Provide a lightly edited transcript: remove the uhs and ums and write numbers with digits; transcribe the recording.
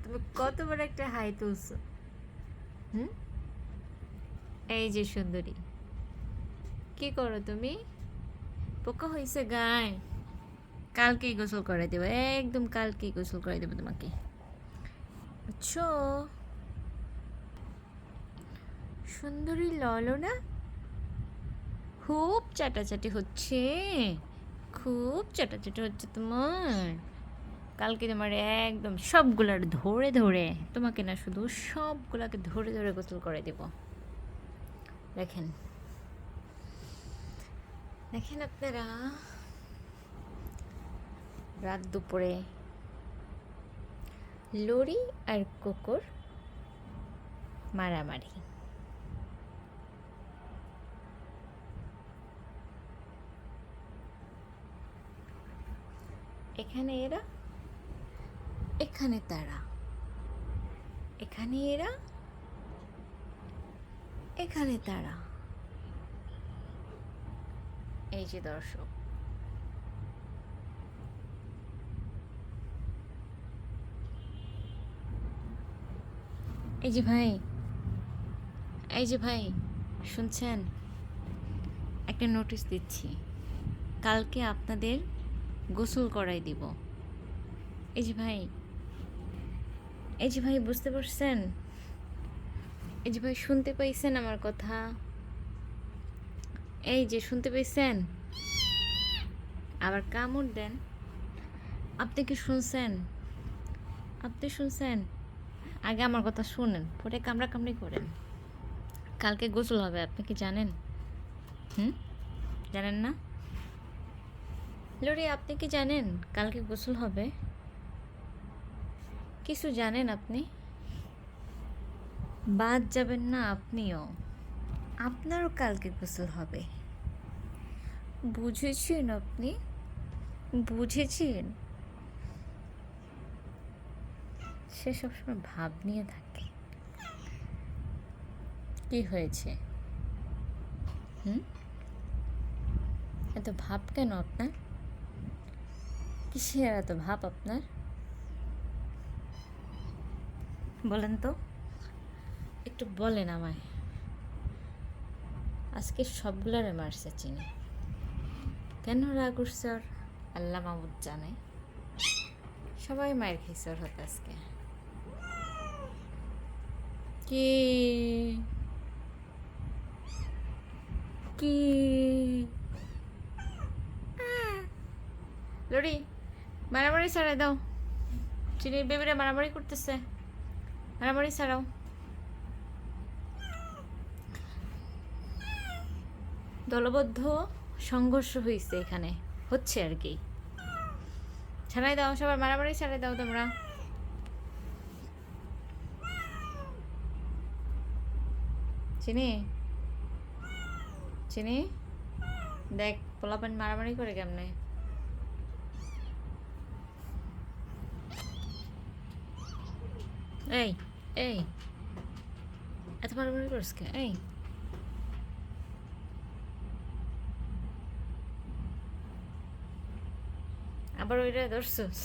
তুমি কত বড় একটা হাই তুলছো। হুম, এই যে সুন্দরী, কি করো তুমি? পোকা হয়েছে গায়ে? কালকেই গোসল করে দেবো, একদম কালকেই গোসল করে দেবো তোমাকে, বুঝছো? সুন্দরী ললো না, খুব চাটাচাটি হচ্ছে, খুব চাটাচাটি হচ্ছে তোমার। কালকে তোমার একদম সবগুলার ধরে ধরে, তোমাকে না শুধু সবগুলাকে ধরে ধরে গোসল করে দেব। দেখেন, দেখেন আপনারা, রাত দুপুরে লরি আর কুকুর মারামারি। এখানে এরা, এখানে তারা, এখানে এরা, এখানে তারা। এই যে দর্শক, এই যে ভাই, এই যে ভাই, শুনছেন? একটা নোটিশ দিচ্ছি, কালকে আপনাদের গোসল করাই দিব। এই যে ভাই, এই যে ভাই, বুঝতে পারছেন? এই যে ভাই, শুনতে পাইছেন আমার কথা? এই যে শুনতে পাইছেন? আবার কামড় দেন। আপনি কি শুনছেন? আপনি শুনছেন? আগে আমার কথা শুনেন, পরে কামড়া কামড়ি করেন। কালকে গোসল হবে, আপনি কি জানেন? হুম, জানেন না? লরি, আপনি কি জানেন কালকে গোসল হবে? কিছু জানেন আপনি? বাদ যাবেন না আপনিও, আপনারও কালকে গোসল হবে। বুঝেছেন আপনি? বুঝেছেন? সে সবসময় ভাব নিয়ে থাকে। কি হয়েছে? হুম, এত ভাব কেন আপনার? কিসের এত ভাব আপনার? বলেন তো, একটু বলেন আমায়। আজকে সবগুলারে মারছে চিনি, কেন রাগ উঠছে ওর আল্লাহ মাহমুদ জানে। সবাই মায়ের খেয়েছে ওর হাতে আজকে। কি কি লরি, মারামারি ছাড়াই দাও, চিনির বেবিরা মারামারি করতেছে, মারামারি ছাড়াও। দলবদ্ধ সংঘর্ষ হয়েছে এখানে, হচ্ছে আর কি। ছাড়াই দাও, সবার মারামারি ছাড়াই দাও তোমরা। চিনি, চিনি, দেখ পোলাপান মারামারি করে কেমনে। এই, এই, এত মারামারি করিস কে? এই, আবার ওইটা ধরছস?